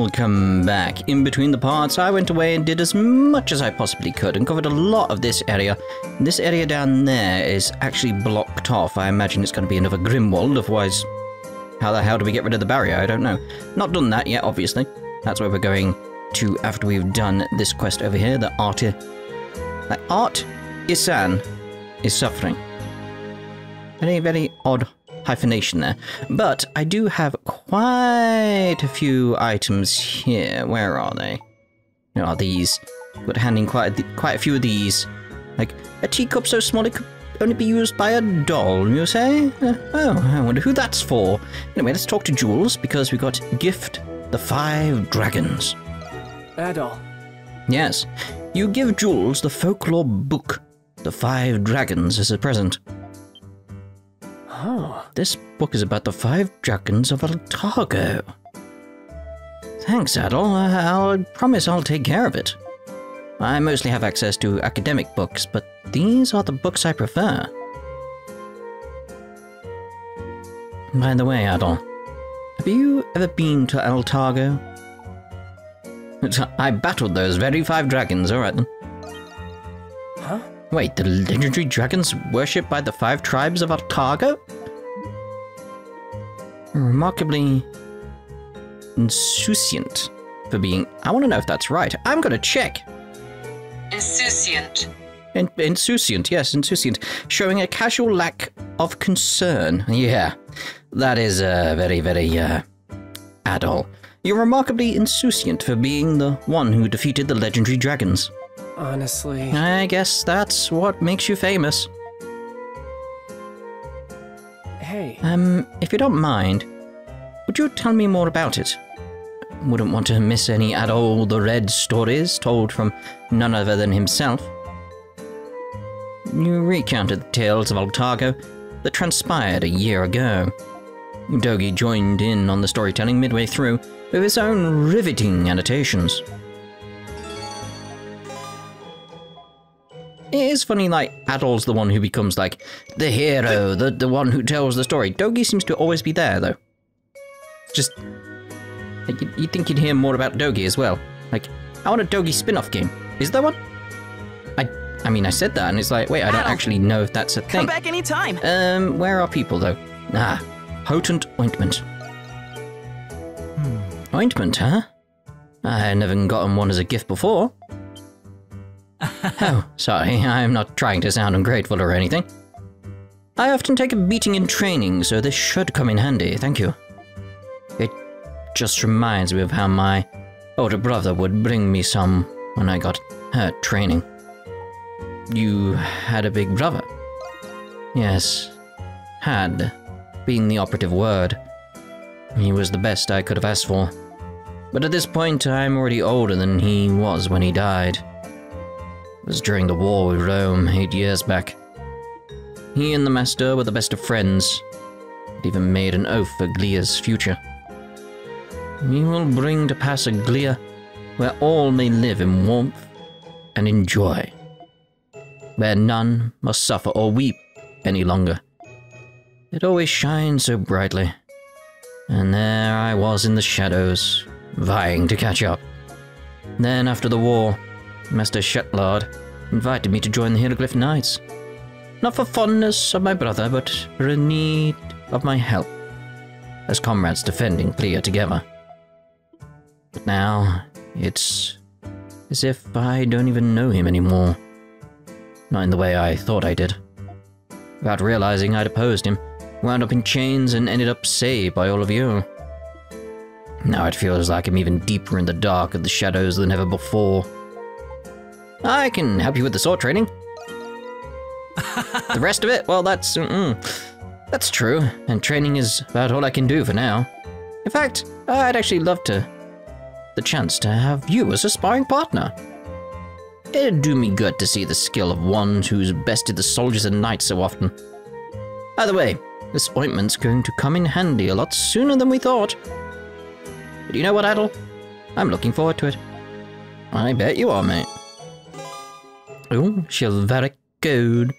Welcome back. In between the parts, I went away and did as much as I possibly could and covered a lot of this area. This area down there is actually blocked off. I imagine it's going to be another Grimwald, otherwise how the hell do we get rid of the barrier? I don't know. Not done that yet, obviously. That's where we're going to after we've done this quest over here, the Art Isan is suffering. Very, very odd hyphenation there. But I do have quite a few items here. Where are they? Where are these? Got handing quite a few of these. Like a teacup so small it could only be used by a doll, you say? Oh, I wonder who that's for. Anyway, let's talk to Jules, because we got Gift the 5 Dragons. Adol. Yes, you give Jules the folklore book, The 5 Dragons, as a present. Oh. This book is about the 5 dragons of Altargo. Thanks, Adol. I'll promise I'll take care of it. I mostly have access to academic books, but these are the books I prefer. By the way, Adol, have you ever been to Altargo? I battled those very 5 dragons, alright then. Huh? Wait, the legendary dragons worshipped by the 5 tribes of Altargo? Remarkably insouciant for being... I want to know if that's right. I'm going to check. Insouciant. Insouciant, yes, insouciant. Showing a casual lack of concern. Yeah, that is very, very, Adol. You're remarkably insouciant for being the one who defeated the legendary dragons. Honestly... I guess that's what makes you famous. Hey. If you don't mind, would you tell me more about it? Wouldn't want to miss any Adol the Red stories told from none other than himself. You recounted the tales of Altargo that transpired a year ago. Dogi joined in on the storytelling midway through with his own riveting annotations. It is funny, like, Adol's the one who becomes, like, the hero, the one who tells the story. Dogi seems to always be there, though. Just... you'd think you'd hear more about Dogi as well. Like, I want a Dogi spin-off game. Is there one? I mean, I said that, and it's like, wait, I don't actually know if that's a thing. Come back anytime. Where are people, though? Ah, Potent Ointment. Ointment, huh? I never gotten one as a gift before. Oh, sorry, I'm not trying to sound ungrateful or anything. I often take a beating in training, so this should come in handy, thank you. It just reminds me of how my older brother would bring me some when I got hurt training. You had a big brother? Yes, had, being the operative word. He was the best I could have asked for. But at this point, I'm already older than he was when he died. It was during the war with Rome, 8 years back. He and the Master were the best of friends. It even made an oath for Glia's future. We will bring to pass a Glia where all may live in warmth and in joy. Where none must suffer or weep any longer. It always shines so brightly. And there I was in the shadows, vying to catch up. Then after the war, Master Shetlard invited me to join the Hieroglyph Knights. Not for fondness of my brother, but for a need of my help, as comrades defending Glia together. But now, it's as if I don't even know him anymore. Not in the way I thought I did. Without realizing I'd opposed him, wound up in chains and ended up saved by all of you. Now it feels like I'm even deeper in the dark of the shadows than ever before. I can help you with the sword training. The rest of it, well, that's true, and training is about all I can do for now. In fact, I'd actually love the chance to have you as a sparring partner. It'd do me good to see the skill of one who's bested the soldiers and knights so often. By the way, this ointment's going to come in handy a lot sooner than we thought. But you know what, Adol? I'm looking forward to it. I bet you are, mate. Oh, chivalric code.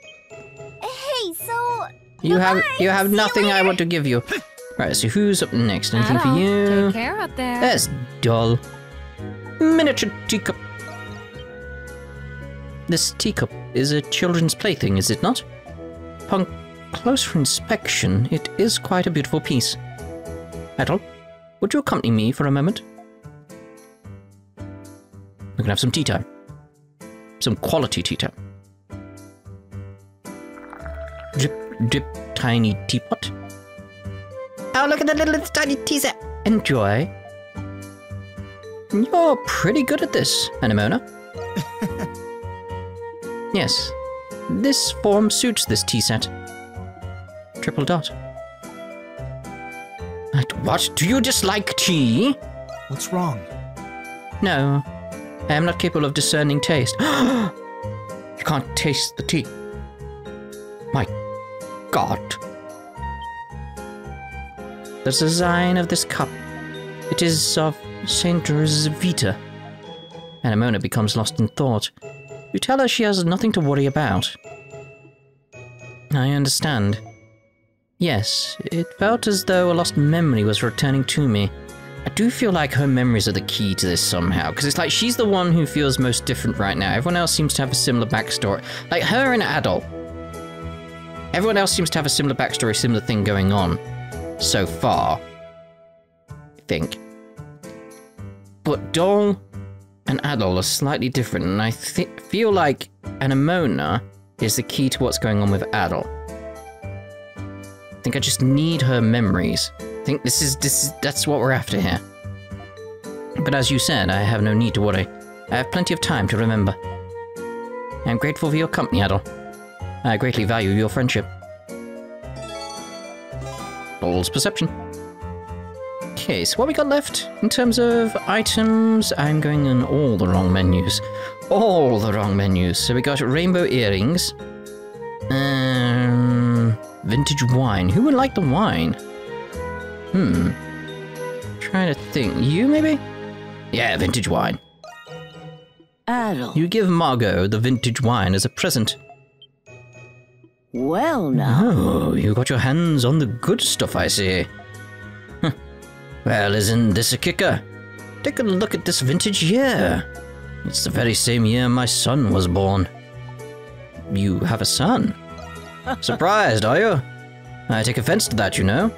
Hey, so... You have nothing I want to give you. Right, so who's up next? Anything for Adol, you? take care up there. That's dull. Miniature teacup. This teacup is a children's plaything, is it not? Upon closer inspection, it is quite a beautiful piece. Adol, would you accompany me for a moment? We can have some tea time. Some quality tea time. Drip, drip, tiny teapot. Oh, look at the little tiny tea set. Enjoy. You're pretty good at this, Anemona. Yes, this form suits this tea set. Triple dot. What? Do you dislike tea? What's wrong? No, I am not capable of discerning taste. You can't taste the tea. My God. The design of this cup. It is of Saint Rosvita. Anemona becomes lost in thought. You tell her she has nothing to worry about. I understand. Yes, it felt as though a lost memory was returning to me. I do feel like her memories are the key to this somehow, because it's like she's the one who feels most different right now. Everyone else seems to have a similar backstory. Like her and Adol. Everyone else seems to have a similar backstory, similar thing going on. So far. I think. But Dol and Adol are slightly different, and I feel like Anemona is the key to what's going on with Adol. I think I just need her memories. I think that's what we're after here. But as you said, I have no need to worry. I have plenty of time to remember. I am grateful for your company, Adol. I greatly value your friendship. Dol's perception. Okay, so what we got left in terms of items? I'm going in all the wrong menus. All the wrong menus. So we got rainbow earrings. Vintage wine. Who would like the wine? Trying to think. You, maybe? Yeah, vintage wine. Adol. You give Margot the vintage wine as a present. Well now. Oh, you got your hands on the good stuff, I see. Huh. Well, isn't this a kicker? Take a look at this vintage year. It's the very same year my son was born. You have a son? Surprised, are you? I take offense to that, you know.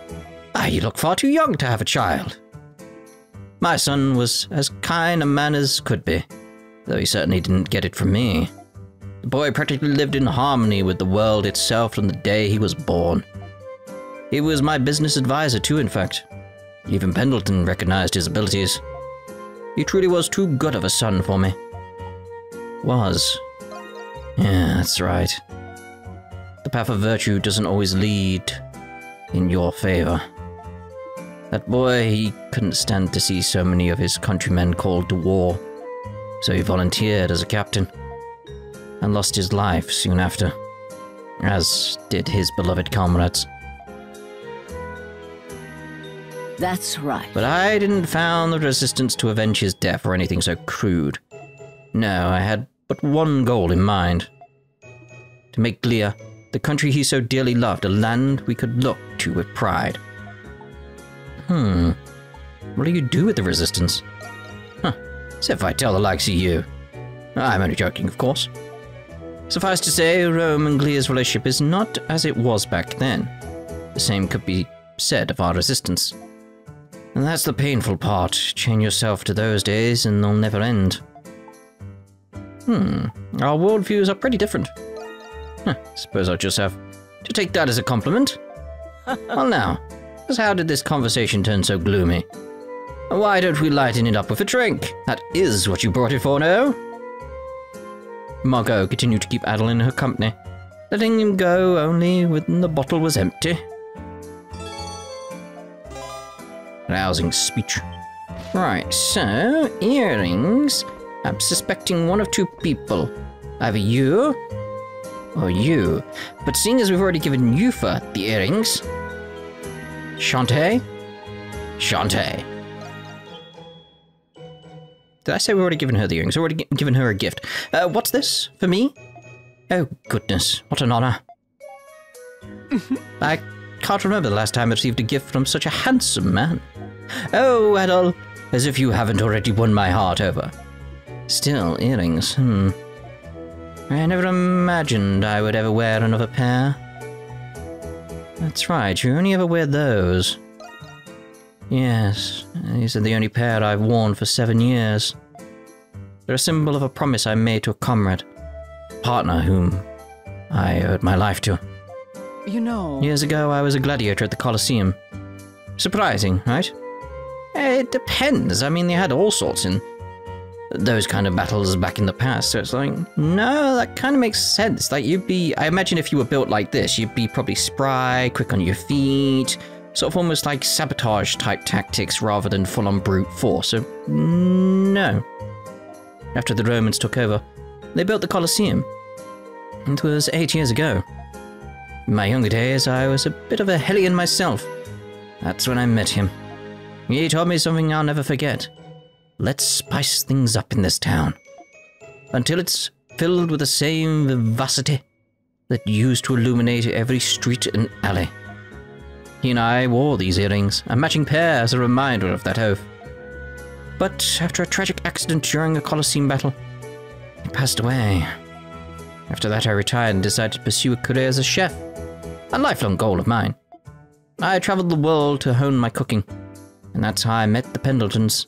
You look far too young to have a child. My son was as kind a man as could be, though he certainly didn't get it from me. The boy practically lived in harmony with the world itself from the day he was born. He was my business advisor too, in fact. Even Pendleton recognized his abilities. He truly was too good of a son for me. Was. Yeah, that's right. The path of virtue doesn't always lead in your favor. That boy, he couldn't stand to see so many of his countrymen called to war, so he volunteered as a captain, and lost his life soon after, as did his beloved comrades. That's right. But I didn't found the resistance to avenge his death or anything so crude. No, I had but one goal in mind. To make Glia, the country he so dearly loved, a land we could look to with pride. What do you do with the resistance? So if I tell the likes of you. I'm only joking, of course. Suffice to say, Rome and Glia's relationship is not as it was back then. The same could be said of our resistance. And that's the painful part. Chain yourself to those days and they'll never end. Our worldviews are pretty different. Suppose I'll just have to take that as a compliment. Well now, just how did this conversation turn so gloomy? Why don't we lighten it up with a drink? That is what you brought it for, no? Margot continued to keep Adol in her company, letting him go only when the bottle was empty. Rousing speech. Right, so, earrings. I'm suspecting one of two people. Either you, or you. But seeing as we've already given Yufa the earrings... Shantae? Shantae. Did I say we've already given her the earrings? We've already given her a gift. What's this? For me? Oh, goodness. What an honor. I can't remember the last time I received a gift from such a handsome man. Oh, Adol, as if you haven't already won my heart over. Still, earrings, I never imagined I would ever wear another pair. That's right, you only ever wear those. Yes, these are the only pair I've worn for 7 years. They're a symbol of a promise I made to a comrade, partner whom I owed my life to. You know... Years ago, I was a gladiator at the Colosseum. Surprising, right? It depends. I mean, they had all sorts in those kind of battles back in the past, so it's like, no, that kind of makes sense. Like, I imagine if you were built like this, you'd be probably spry, quick on your feet, sort of almost like sabotage-type tactics rather than full-on brute force, so no. After the Romans took over, they built the Colosseum. It was 8 years ago. In my younger days, I was a bit of a hellion myself. That's when I met him. He taught me something I'll never forget. Let's spice things up in this town, until it's filled with the same vivacity that used to illuminate every street and alley. He and I wore these earrings, a matching pair as a reminder of that oath. But after a tragic accident during a Colosseum battle, he passed away. After that, I retired and decided to pursue a career as a chef, a lifelong goal of mine. I traveled the world to hone my cooking, and that's how I met the Pendletons.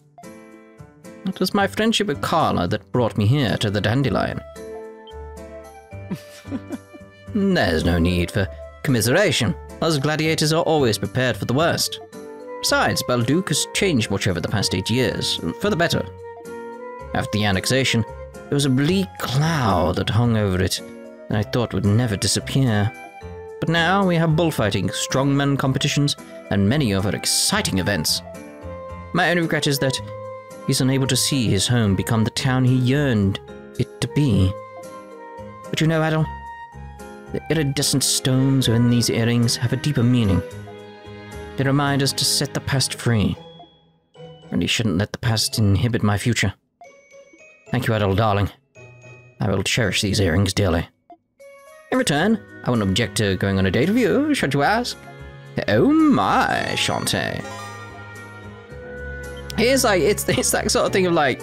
It was my friendship with Carla that brought me here to the Dandelion. There's no need for commiseration. Us gladiators are always prepared for the worst. Besides, Balduke has changed much over the past 8 years, for the better. After the annexation, there was a bleak cloud that hung over it that I thought would never disappear. But now we have bullfighting, strongman competitions, and many other exciting events. My only regret is that he's unable to see his home become the town he yearned it to be. But you know, Adol, the iridescent stones in these earrings have a deeper meaning. They remind us to set the past free, and he shouldn't let the past inhibit my future. Thank you, Adol, darling. I will cherish these earrings dearly. In return, I wouldn't object to going on a date with you, should you ask? Oh my, Shantae. It's like, it's that sort of thing of like,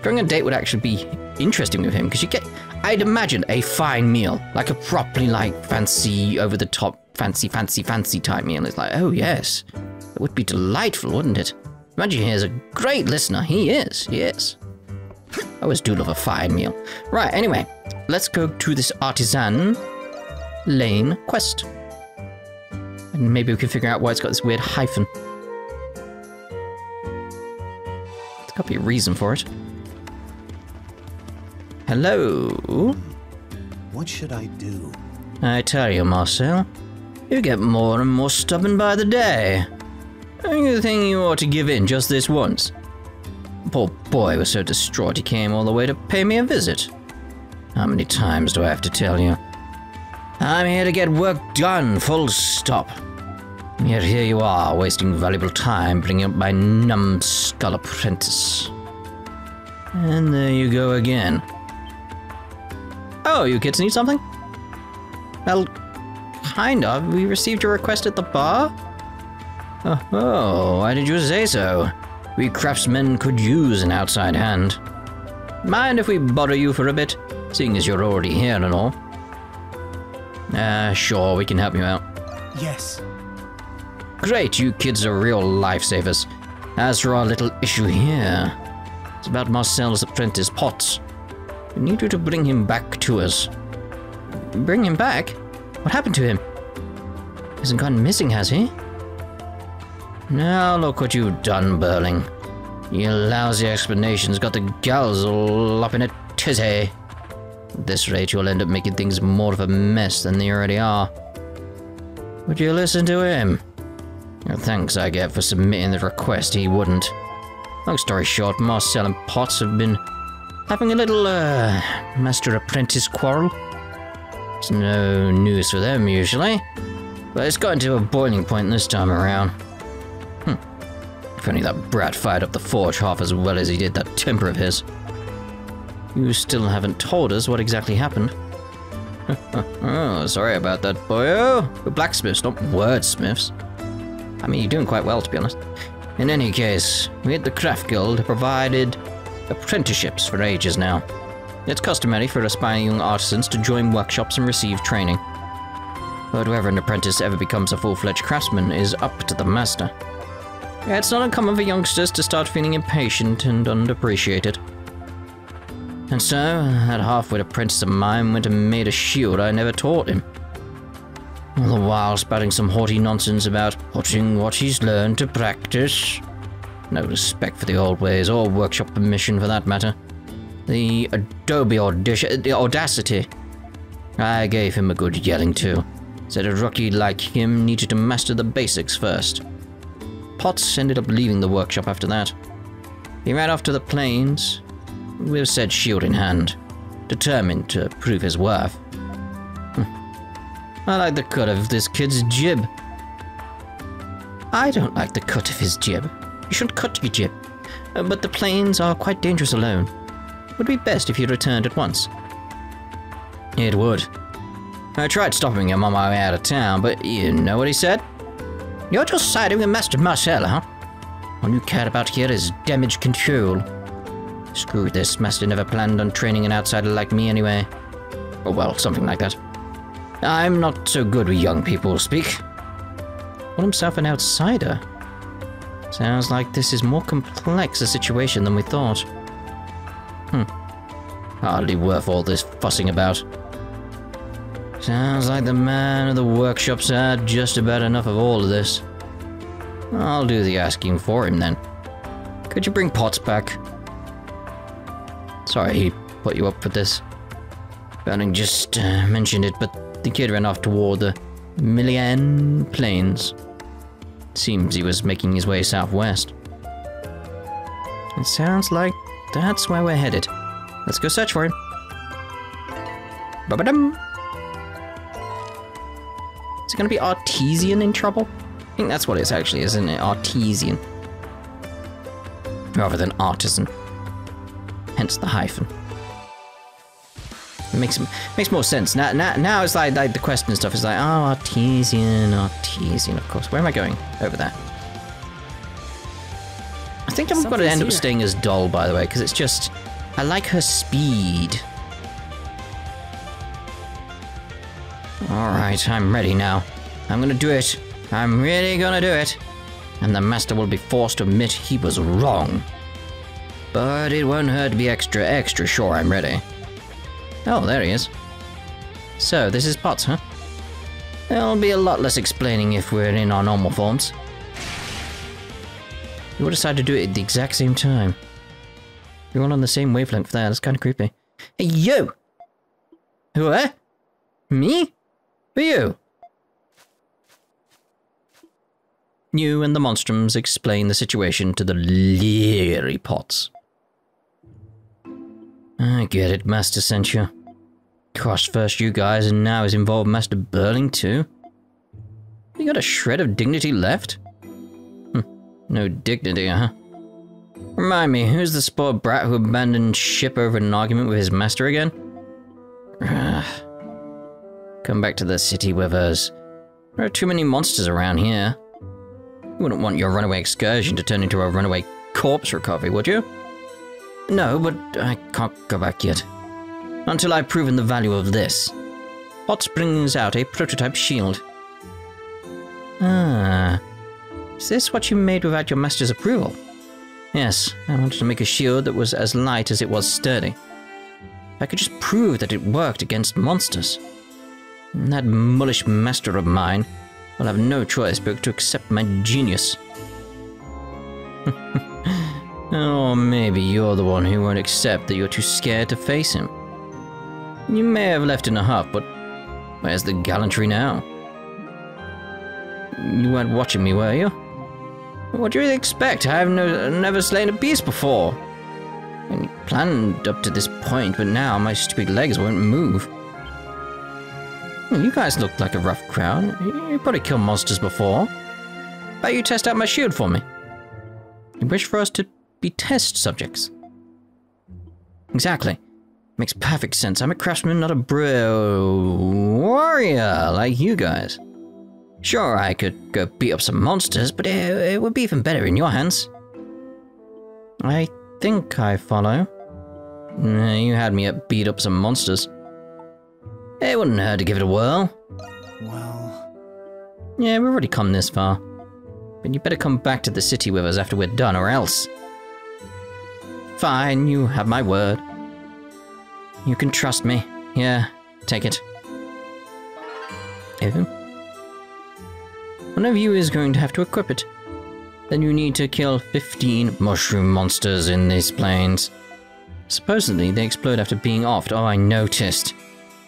going on a date would actually be interesting with him, because you get, I'd imagine a fine meal, like a properly like fancy, over the top, fancy type meal. It's like, oh yes, it would be delightful, wouldn't it? Imagine he is a great listener. He is. I always do love a fine meal. Right, anyway, let's go to this artisan lane quest. And maybe we can figure out why it's got this weird hyphen. There's got to be a reason for it. Hello? What should I do? I tell you, Marcel, you get more and more stubborn by the day. Don't you think you ought to give in just this once? Poor boy was so distraught he came all the way to pay me a visit. How many times do I have to tell you? I'm here to get work done, full stop. And yet here you are, wasting valuable time bringing up my numbskull apprentice. And there you go again. Oh, you kids need something? Well, kind of. We received your request at the bar? Oh, why did you say so? We craftsmen could use an outside hand. Mind if we bother you for a bit, seeing as you're already here and all? Sure, we can help you out. Yes. Great, you kids are real lifesavers. As for our little issue here, it's about Marcel's apprentice, Potts. We need you to bring him back to us. Bring him back? What happened to him? He hasn't gone missing, has he? Now look what you've done, Burling. Your lousy explanations got the gals all up in a tizzy. At this rate, you'll end up making things more of a mess than they already are. Would you listen to him? The thanks I get for submitting the request, he wouldn't. Long story short, Marcel and Potts have been having a little, master-apprentice quarrel. It's no news for them, usually. But it's gotten to a boiling point this time around. If only that brat fired up the forge half as well as he did that temper of his. You still haven't told us what exactly happened. Oh, sorry about that, boyo. We're blacksmiths, not wordsmiths. I mean, you're doing quite well, to be honest. In any case, we at the Craft Guild have provided apprenticeships for ages now. It's customary for aspiring young artisans to join workshops and receive training. But whether an apprentice ever becomes a full-fledged craftsman is up to the master. It's not uncommon for youngsters to start feeling impatient and underappreciated. And so, that half-wit apprentice of mine went and made a shield I never taught him. All the while spouting some haughty nonsense about putting what he's learned to practice. No respect for the old ways, or workshop permission for that matter. The audacity. I gave him a good yelling to. Said a rookie like him needed to master the basics first. Potts ended up leaving the workshop after that. He ran off to the plains, with said shield in hand, determined to prove his worth. I like the cut of this kid's jib. I don't like the cut of his jib. You shouldn't cut your jib. But the plains are quite dangerous alone. Would be best if you returned at once. It would. I tried stopping him on my way out of town, but you know what he said? You're just siding with Master Marcel, huh? All you care about here is damage control. Screw this, Master never planned on training an outsider like me anyway. Or well, something like that. I'm not so good with young people speak. Call himself an outsider? Sounds like this is more complex a situation than we thought. Hardly worth all this fussing about. Sounds like the man of the workshop's had just about enough of all of this. I'll do the asking for him then. Could you bring Potts back? Sorry he put you up for this. Banning just mentioned it, but the kid ran off toward the Millian Plains. Seems he was making his way southwest. It sounds like that's where we're headed. Let's go search for him. Ba-ba-dum! Is it going to be Artesian in trouble? I think that's what it's actually, isn't it? Artesian. Rather than artisan. Hence the hyphen. It makes more sense. Now it's like the question and stuff is like, oh, Artesian, of course. Where am I going? Over there. I think I'm going to end up staying as Doll, by the way, because it's just... I like her speed. Alright, I'm ready now. I'm gonna do it. I'm really gonna do it. And the master will be forced to admit he was wrong. But it won't hurt to be extra sure I'm ready. Oh, there he is. So, this is Potts, huh? There'll be a lot less explaining if we're in our normal forms. We all decided to do it at the exact same time. You're all on the same wavelength there, that's kind of creepy. Hey, you! What? Me? Who are you? You and the monstrums explain the situation to the leery Potts. I get it, Master sent you. Gosh, first you guys, and now he's involved Master Burling too? You got a shred of dignity left? No dignity, huh? Remind me, who's the spoiled brat who abandoned ship over an argument with his master again? Come back to the city with us. There are too many monsters around here. You wouldn't want your runaway excursion to turn into a runaway corpse recovery, would you? No, but I can't go back yet. Until I've proven the value of this. Potts brings out a prototype shield. Ah. Is this what you made without your master's approval? Yes, I wanted to make a shield that was as light as it was sturdy. If I could just prove that it worked against monsters. And that mullish master of mine will have no choice but to accept my genius. Or maybe you're the one who won't accept that you're too scared to face him. You may have left in a huff, but where's the gallantry now? You weren't watching me, were you? What do you expect? I have never slain a beast before. I planned up to this point, but now my stupid legs won't move. You guys look like a rough crowd. You probably killed monsters before. How about you test out my shield for me? You wish for us to be test subjects? Exactly. Makes perfect sense. I'm a craftsman, not a warrior like you guys. Sure, I could go beat up some monsters, but it would be even better in your hands. I think I follow. You had me at beat up some monsters. It wouldn't hurt to give it a whirl. Well... Yeah, we've already come this far. But you better come back to the city with us after we're done, or else. Fine, you have my word. You can trust me. Yeah, take it. Ew. One of you is going to have to equip it. Then you need to kill 15 mushroom monsters in these plains. Supposedly, they explode after being offed. Oh, I noticed.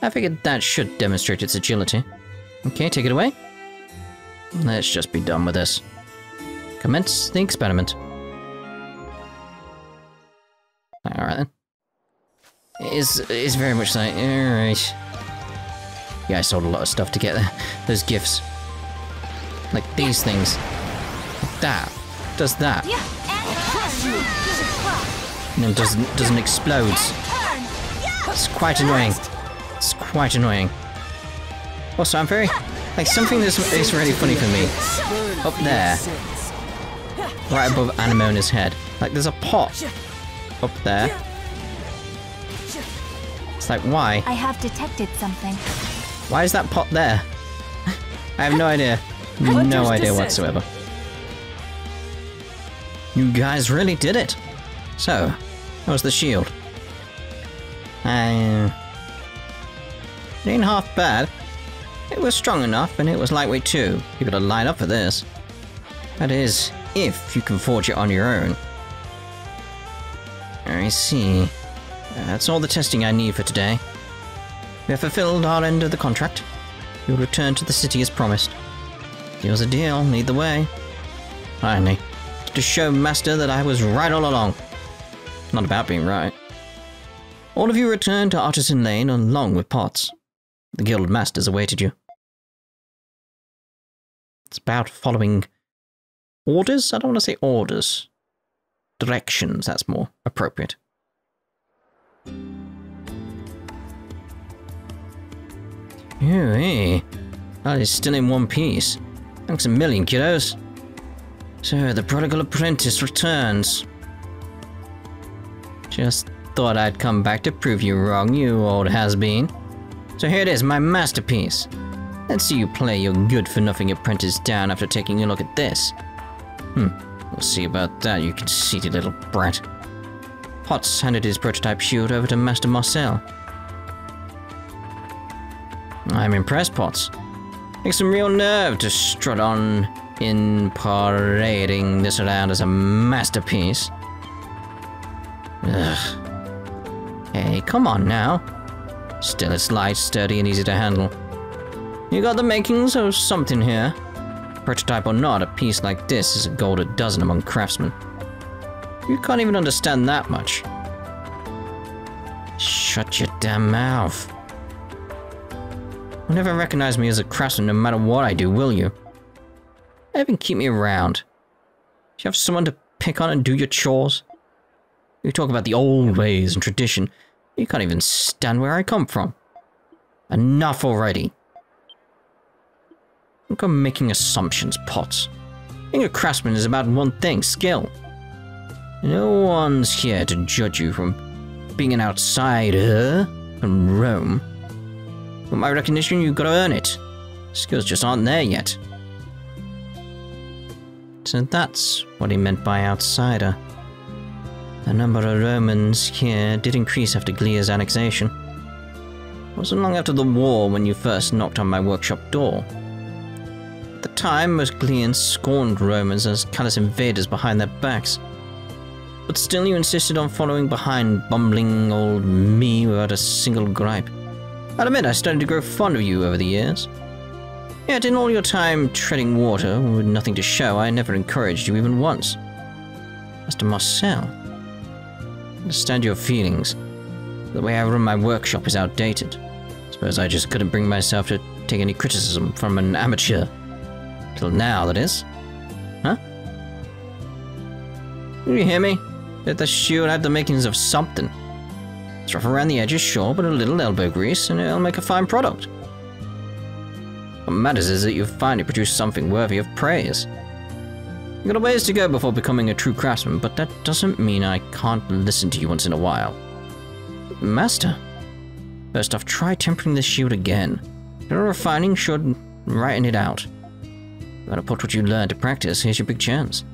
I figured that should demonstrate its agility. Okay, take it away. Let's just be done with this. Commence the experiment. Alright then. It's very much like, alright. Yeah, I sold a lot of stuff to get there. Those gifts. Like these things. Like that. Does that. And then doesn't explode. It's quite annoying. It's quite annoying. Also, I'm very... Like, something that's really funny for me. Up there. Right above Anemona's head. Like, there's a pot. Up there. It's like, why? I have detected something. Why is that pot there? I have no idea. No idea whatsoever. You guys really did it. So, that was the shield. It ain't half bad. It was strong enough, and it was lightweight too. You gotta line up for this. That is, if you can forge it on your own. I see. That's all the testing I need for today. We have fulfilled our end of the contract. You'll return to the city as promised. Deal's a deal, lead the way. Finally. To show Master that I was right all along. Not about being right. All of you return to Artisan Lane along with Potts. The Guild Masters awaited you. It's about following orders? I don't want to say orders. Directions, that's more appropriate. Hey, that is still in one piece. Thanks a million, kiddos. So, the prodigal apprentice returns. Just thought I'd come back to prove you wrong, you old has-been. So here it is, my masterpiece. Let's see you play your good-for-nothing apprentice down after taking a look at this. We'll see about that, you conceited little brat. Potts handed his prototype shield over to Master Marcel. I'm impressed, Potts. Takes some real nerve to strut on in parading this around as a masterpiece. Ugh. Hey, come on now. Still, it's light, sturdy, and easy to handle. You got the makings of something here. Prototype or not, a piece like this is a gold a dozen among craftsmen. You can't even understand that much. Shut your damn mouth. You'll never recognize me as a craftsman no matter what I do, will you? Even keep me around. Do you have someone to pick on and do your chores? You talk about the old ways and tradition. You can't even stand where I come from. Enough already. Don't go making assumptions, Potts. Being a craftsman is about one thing, skill. No one's here to judge you from being an outsider from Rome. With my recognition, you've got to earn it. Skills just aren't there yet. So that's what he meant by outsider. The number of Romans here did increase after Glia's annexation. It wasn't long after the war when you first knocked on my workshop door. At the time, most Glians scorned Romans as callous invaders behind their backs. But still you insisted on following behind bumbling old me without a single gripe. I'll admit I started to grow fond of you over the years. Yet in all your time treading water, with nothing to show, I never encouraged you even once. Master Marcel, I understand your feelings. The way I run my workshop is outdated. Suppose I just couldn't bring myself to take any criticism from an amateur. Till now, that is. Huh? Did you hear me? That the shield had the makings of something. It's rough around the edges, sure, but a little elbow grease and it'll make a fine product. What matters is that you've finally produced something worthy of praise. You've got a ways to go before becoming a true craftsman, but that doesn't mean I can't listen to you once in a while. Master, first off, try tempering this shield again. You're refining, should writing it out. You gotta put what you learned to practice, here's your big chance.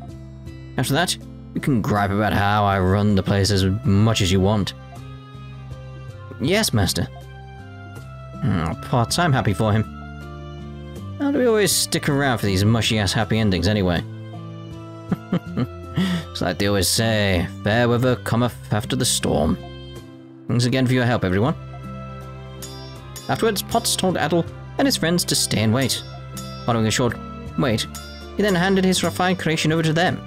After that, you can gripe about how I run the place as much as you want. Yes, Master. Potts, I'm happy for him. How do we always stick around for these mushy-ass happy endings anyway? It's like they always say, fair weather cometh after the storm. Thanks again for your help, everyone. Afterwards, Potts told Adol and his friends to stay and wait. Following a short wait, he then handed his refined creation over to them.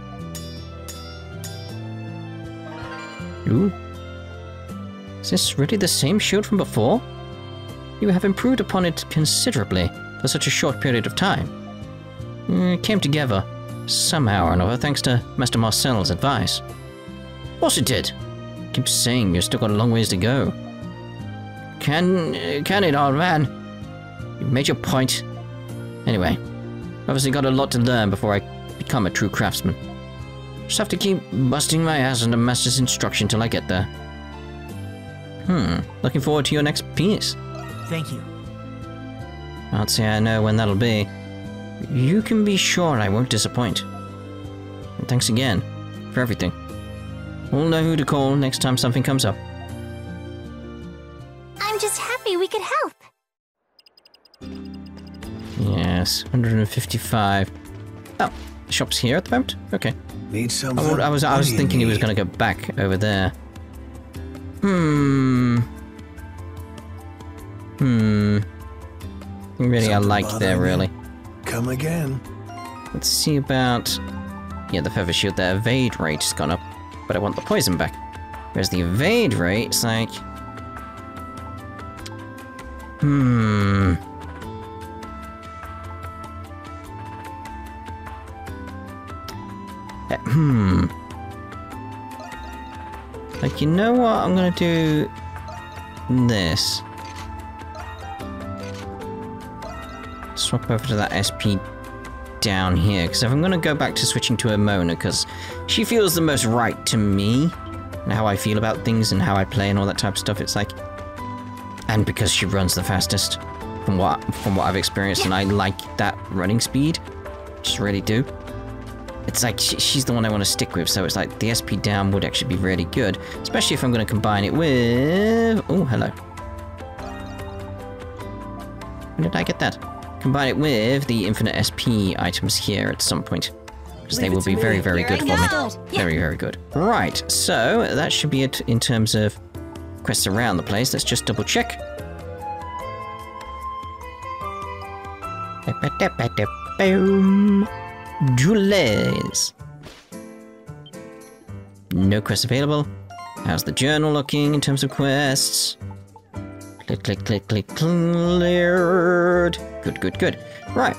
Ooh. Is this really the same shield from before? You have improved upon it considerably for such a short period of time. It came together, somehow or another, thanks to Master Marcel's advice. Of course it did. Keep saying you've still got a long ways to go. Can it, old man? You've made your point. Anyway, obviously got a lot to learn before I become a true craftsman. Just have to keep busting my ass under Master's instruction till I get there. Looking forward to your next piece. Thank you. Can't say I know when that'll be. You can be sure I won't disappoint. And thanks again for everything. We'll know who to call next time something comes up. I'm just happy we could help. Yes, 155. Oh, the shop's here at the moment? Okay. Need something? I was thinking he was going to go back over there. Really, I like there, really. Come again. Let's see about... Yeah, the feather shield, the evade rate has gone up, but I want the poison back. Whereas the evade rate, it's like... Like, you know what? I'm gonna do... this. Swap over to that SP down here, because if I'm gonna go back to switching to Emona, because she feels the most right to me, and how I feel about things and how I play and all that type of stuff, it's like... And because she runs the fastest, from what I've experienced, and I like that running speed. Just really do. It's like, she's the one I want to stick with, so it's like, the SP down would actually be really good. Especially if I'm going to combine it with... Oh, hello. When did I get that? Combine it with the infinite SP items here at some point. Because they will be very, very good for me. Very, very good. Right, so that should be it in terms of quests around the place. Let's just double check. Boom. Jules. No quests available. How's the journal looking in terms of quests? Click, click, click, click, cleared. Good, good, good. Right.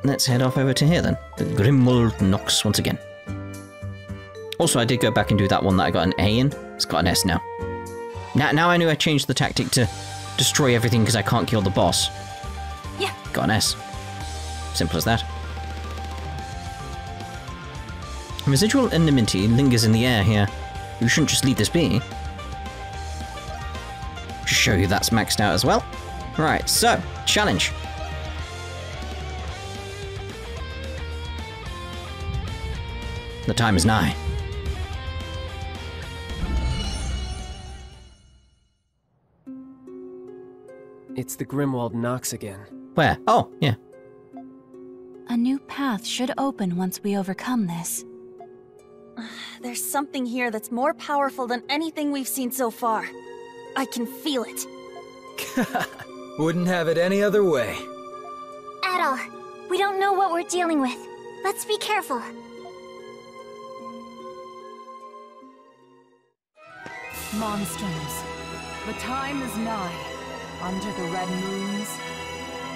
Let's head off over to here then. The Grimwald Nox once again. Also, I did go back and do that one that I got an A in. It's got an S now. Now I knew I changed the tactic to destroy everything because I can't kill the boss. Yeah. Got an S. Simple as that. Residual enmity lingers in the air here. You shouldn't just leave this be. Just show you that's maxed out as well. Right, so, challenge. The time is nigh. It's the Grimwald Nox again. Where? Oh, yeah. A new path should open once we overcome this. There's something here that's more powerful than anything we've seen so far. I can feel it. Wouldn't have it any other way. Adol, we don't know what we're dealing with. Let's be careful. Monsters, the time is nigh. Under the red moons,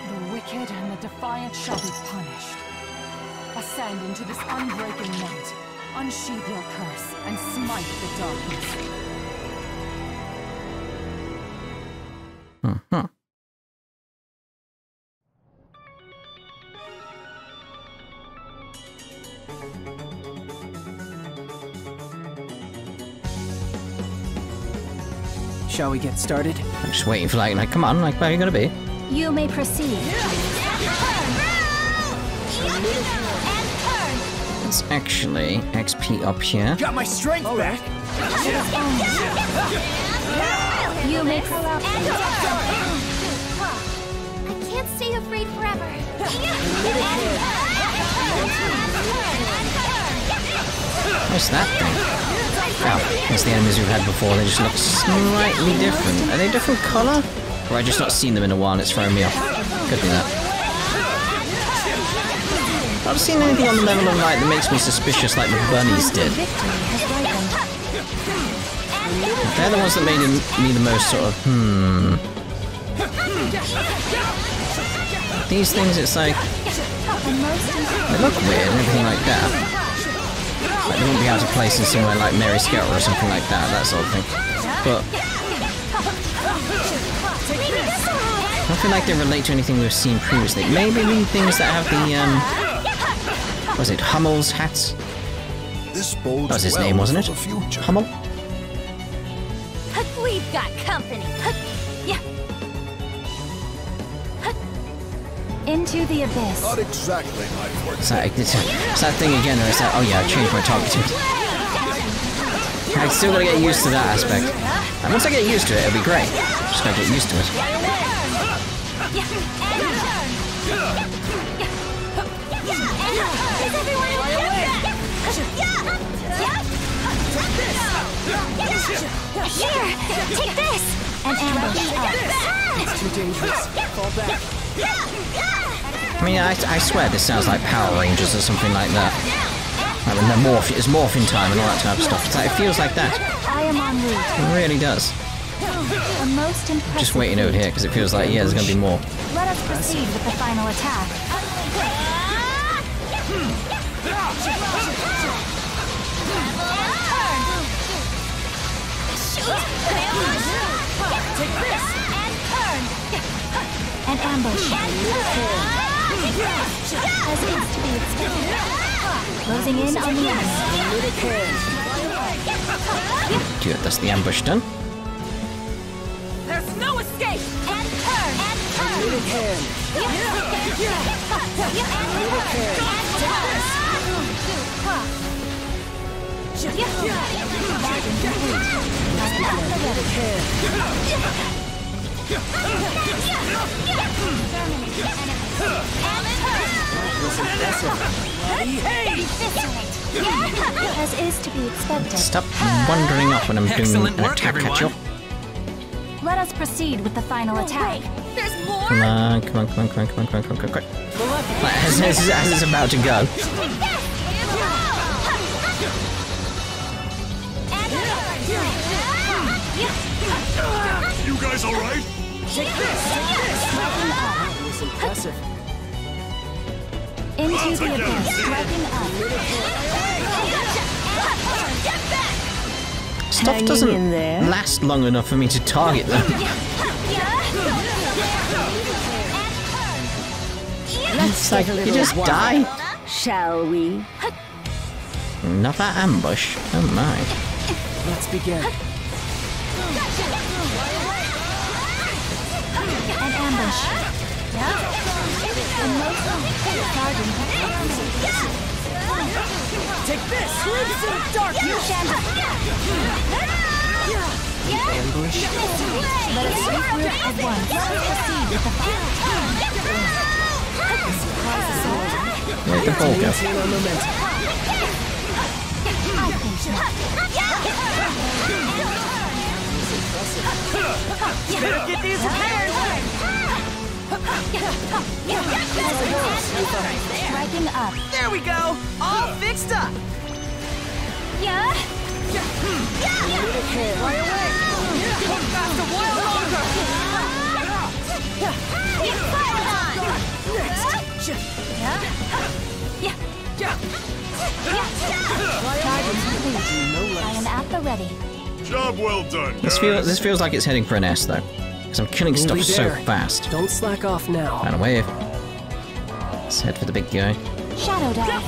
the wicked and the defiant shall be punished. Ascend into this unbreaking night, unsheath your curse, and smite the darkness. Mm-hmm. Shall we get started? I'm just waiting for like, come on, like, where are you gonna be? You may proceed. It's actually XP up here. Got my strength back. You may proceed. I can't stay afraid forever. What's that thing? Oh, it's the enemies we've had before. They just look slightly different. Are they different colour? Or I just not seen them in a while and it's throwing me off. Could be that. I've not seen anything on the level of light that makes me suspicious like the bunnies did. They're the ones that made me the most sort of, These things, it's like, they look weird and everything like that. Like they wouldn't be able to place in somewhere like Mary Scout or something like that sort of thing. But I feel like they relate to anything we've seen previously. Maybe the things that have the, was it Hummel's hats? This bodes That was his well name, wasn't it? for the future. Hummel? We've got company. Into the abyss. Not exactly my forte. It's that thing again where it's like, oh yeah, I changed my targeting. I still gotta get used to that aspect. And once I get used to it, it'll be great. Just gotta get used to it. Here, take this. An ambush. It's too dangerous. Fall back. I mean, I swear this sounds like Power Rangers or something like that. Like when they're it's morphing time and all that type of stuff. It's like, it feels like that. I am en route. It really does. A most impressive. Just waiting over here because it feels like, yeah, there's gonna be more. Let us proceed with the final attack. Take this. An ambush. As is to be expected. Closing in on the enemy. Good, that's the ambush done. There's no escape! And turn. As is to be expected. Stop wandering off when I'm doing Excellent an work, attack everyone. catch-up. Let us proceed with the final attack. There's more. Come on. Quick. As it's about to go. You guys all right? That was impressive. Into the abyss. Striking up. Stuff doesn't last long enough for me to target them. It's like, you just die. Shall we? Another ambush. Oh my. Let's begin. An ambush. Take this! Darkness! Ambush. Let us regroup at once. Let us proceed with the final Where'd the ball go? Maintain our momentum. Better get these repaired! striking up. There we go! All fixed up! Right away! Won't last a while longer! Target complete. I am at the ready. Job well done. This feels like it's heading for an S though. Because I'm killing We'll stuff be so there. fast. Don't slack off now. Run away. Let's head for the big guy. Shadow dive.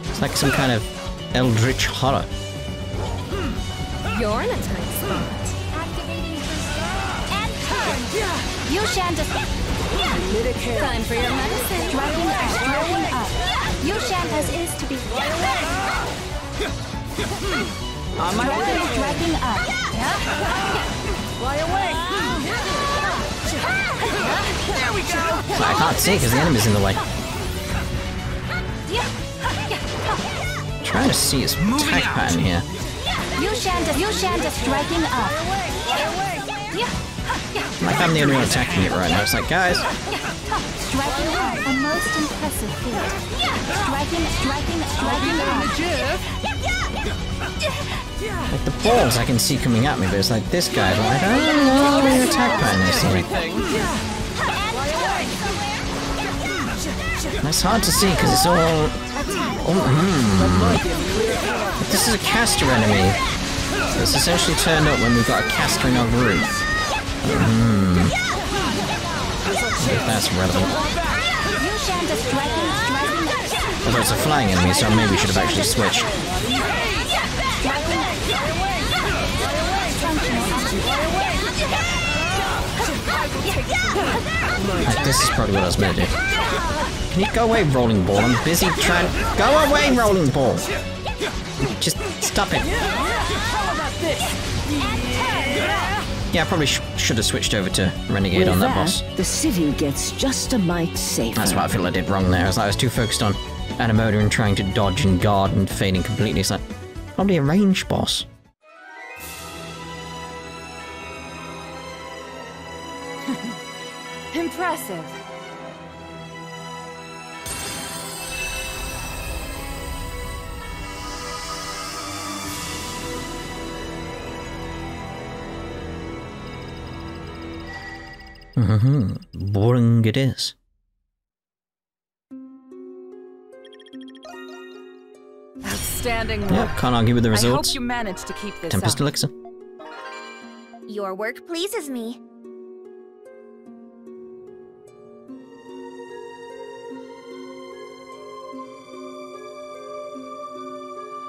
It's like some kind of eldritch horror. You're in a tight spot. And turn. You shan't just. Time for your medicine. Striking up. You shan't as is to be. On my way. Striking up. Fly away. There we go. I can't see because the enemy's in the way. Trying to see his attack pattern here. You shan't just striking up. Like I'm the only one attacking it right now. It's like, guys, Striking up. A most impressive feat. Striking up. like the balls I can see coming at me, but it's like this guy, like, I don't know what your attack pattern is. And it's hard to see because it's all. This is a caster enemy. So it's essentially turned up when we've got a caster in our group. If that's relevant. You shan't just striking up. Although it's a flying enemy, so maybe we should have actually switched. Like, this is probably what I was meant to do. Can you go away, rolling ball? I'm busy trying. Go away, rolling ball! Just stop it. Yeah, I probably should have switched over to Renegade on that boss. The city gets just a mite safer. That's what I feel I did wrong there. I was too focused on Animoda and trying to dodge and guard and fading completely. It's like, probably a ranged boss. Impressive. Boring it is. Outstanding work. Yeah, can't argue with the I results. hope you managed to keep this Tempest up. Elixir. Your work pleases me.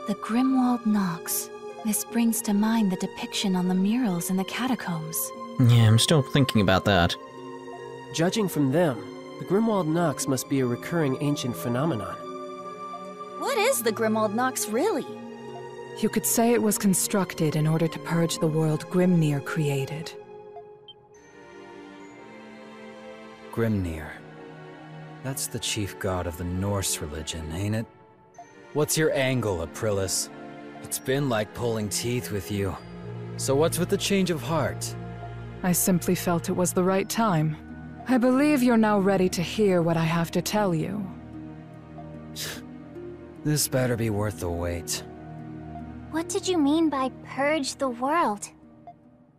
The Grimwald Nox. This brings to mind the depiction on the murals in the catacombs. Yeah, I'm still thinking about that. Judging from them, the Grimwald Nox must be a recurring ancient phenomenon. What is the Grimwald Nox really? You could say it was constructed in order to purge the world Grimnir created. Grimnir. That's the chief god of the Norse religion, ain't it? What's your angle, Aprilis? It's been like pulling teeth with you. So what's with the change of heart? I simply felt it was the right time. I believe you're now ready to hear what I have to tell you. This better be worth the wait. What did you mean by purge the world?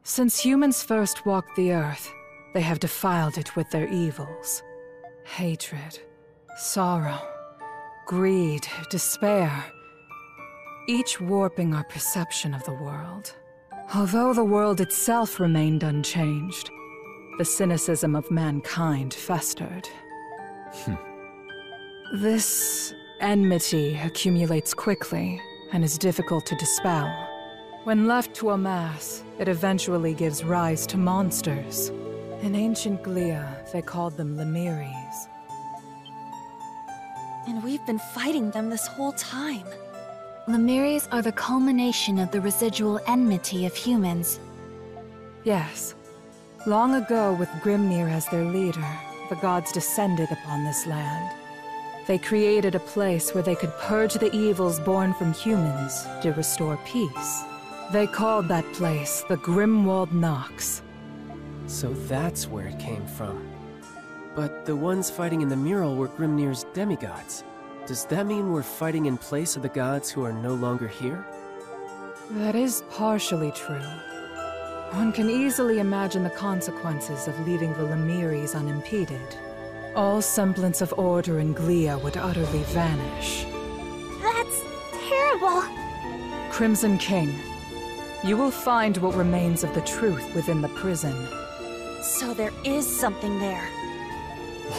Since humans first walked the earth, they have defiled it with their evils. Hatred, sorrow, greed, despair. Each warping our perception of the world. Although the world itself remained unchanged, the cynicism of mankind festered. This enmity accumulates quickly and is difficult to dispel. When left to amass, it eventually gives rise to monsters. In ancient Glia, they called them Lemiries. And we've been fighting them this whole time. Lemiries are the culmination of the residual enmity of humans. Yes. Long ago, with Grimnir as their leader, the gods descended upon this land. They created a place where they could purge the evils born from humans to restore peace. They called that place the Grimwald Nox. So that's where it came from. But the ones fighting in the mural were Grimnir's demigods. Does that mean we're fighting in place of the gods who are no longer here? That is partially true. One can easily imagine the consequences of leaving the Lemiries unimpeded. All semblance of order in Glia would utterly vanish. That's terrible. Crimson King, you will find what remains of the truth within the prison. So there is something there.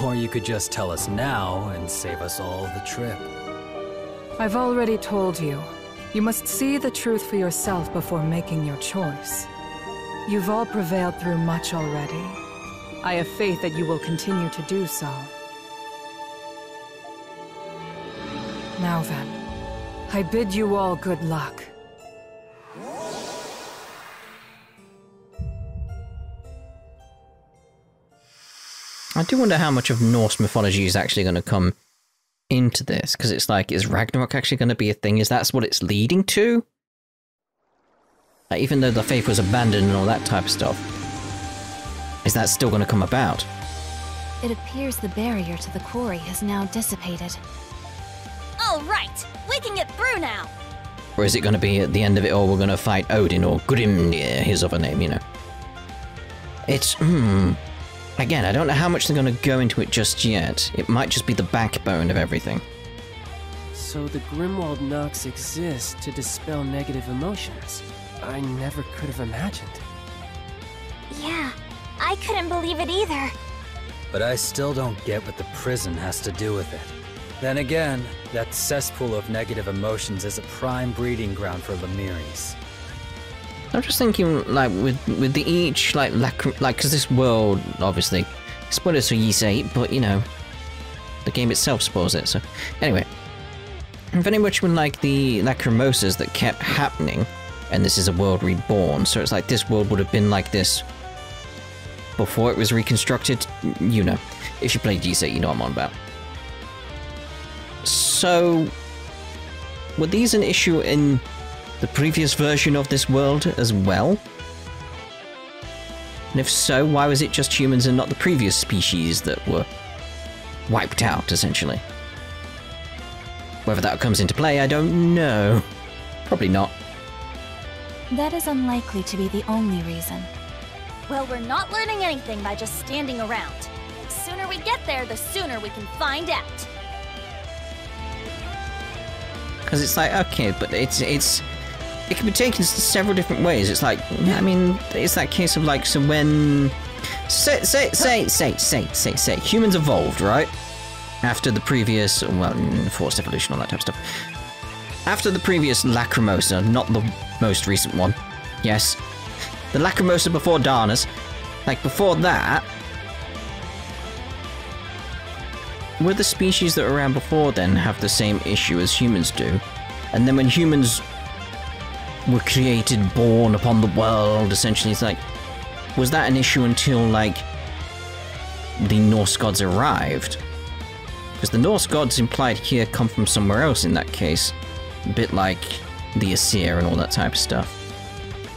Or you could just tell us now and save us all the trip. I've already told you. You must see the truth for yourself before making your choice. You've all prevailed through much already. I have faith that you will continue to do so. Now then, I bid you all good luck. I do wonder how much of Norse mythology is actually going to come into this, because it's like, is Ragnarok actually going to be a thing? Is that what it's leading to? Like, even though the faith was abandoned and all that type of stuff, is that still going to come about? It appears the barrier to the quarry has now dissipated. All right, we can get through now. Or is it going to be at the end of it all, we're going to fight Odin or Grimnir, his other name, you know? It's, Again, I don't know how much they're going to go into it just yet. It might just be the backbone of everything. So the Grimwald Nox exist to dispel negative emotions. I never could have imagined. Yeah, I couldn't believe it either. But I still don't get what the prison has to do with it. Then again, that cesspool of negative emotions is a prime breeding ground for Lemiris. I'm just thinking, like, with the each, like, because this world, obviously, spoilers for Ys 8, but, you know, the game itself spoils it, so... Anyway, very much when, like, the Lacrimosas that kept happening, and this is a world reborn, so it's like this world would have been like this before it was reconstructed, you know. If you played Ys 8, you know what I'm on about. So, were these an issue in the previous version of this world as well? And if so, why was it just humans and not the previous species that were wiped out, essentially? Whether that comes into play, I don't know. Probably not. That is unlikely to be the only reason. Well, we're not learning anything by just standing around. The sooner we get there, the sooner we can find out. Because it's like, okay, but it can be taken several different ways. It's like, I mean, it's that case of like, so when... Say, humans evolved, right? After the previous, well, forced evolution, all that type of stuff. After the previous Lacrimosa, not the most recent one. Yes. The Lacrimosa before Darnus. Like, before that... Were the species that were around before then have the same issue as humans do? And then when humans were created, born upon the world, essentially, it's like... Was that an issue until, like, the Norse gods arrived? Because the Norse gods implied here come from somewhere else in that case. A bit like the Aesir and all that type of stuff.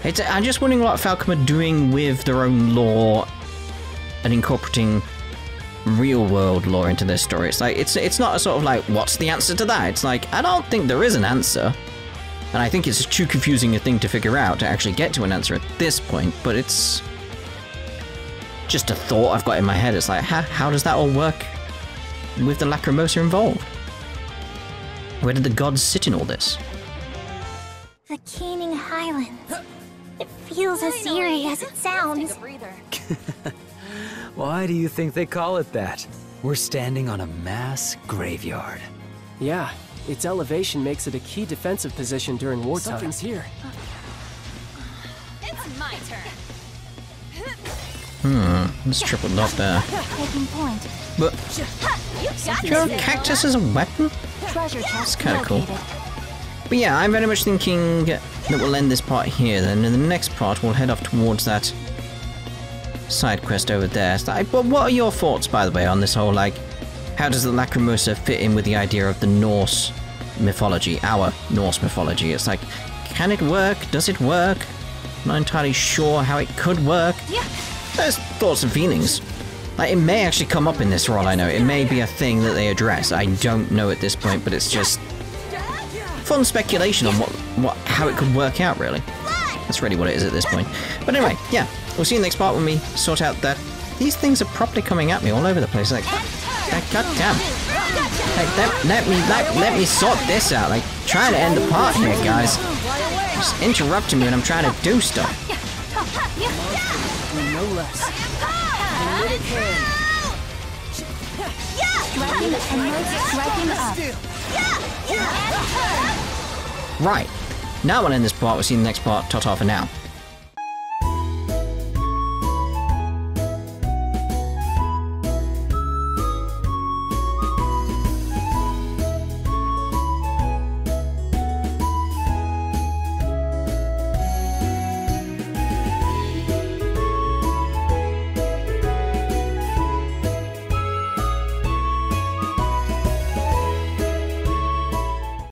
I'm just wondering what Falcom are doing with their own lore and incorporating real-world lore into their story. It's like, it's not a sort of like, what's the answer to that? It's like, I don't think there is an answer. And I think it's too confusing a thing to figure out to actually get to an answer at this point, but it's just a thought I've got in my head. It's like, how does that all work with the Lacrimosa involved? Where did the gods sit in all this? The Caning Highlands. It feels as eerie as it sounds. Why do you think they call it that? We're standing on a mass graveyard. Yeah, its elevation makes it a key defensive position during wartime. Something's here. It's my turn. Let's triple knock there. Taking point. But You your cactus as a weapon? Treasure That's chest kind of cool. located. But yeah, I'm very much thinking that we'll end this part here, then in the next part we'll head off towards that side quest over there. So, but what are your thoughts, by the way, on this whole, like, how does the Lacrimosa fit in with the idea of the Norse mythology, our Norse mythology? It's like, can it work? Does it work? I'm not entirely sure how it could work. There's thoughts and feelings. Like, it may actually come up in this, for all I know. It may be a thing that they address. I don't know at this point, but it's just fun speculation on how it could work out, really. That's really what it is at this point. But anyway, yeah, we'll see you in the next part when we sort out that these things are properly coming at me all over the place. Like, goddamn. Like, let me sort this out. Like, trying to end the part here, guys. Just interrupting me when I'm trying to do stuff. No less. Right. Now we're in this part, we'll see the next part, ta-ta for now.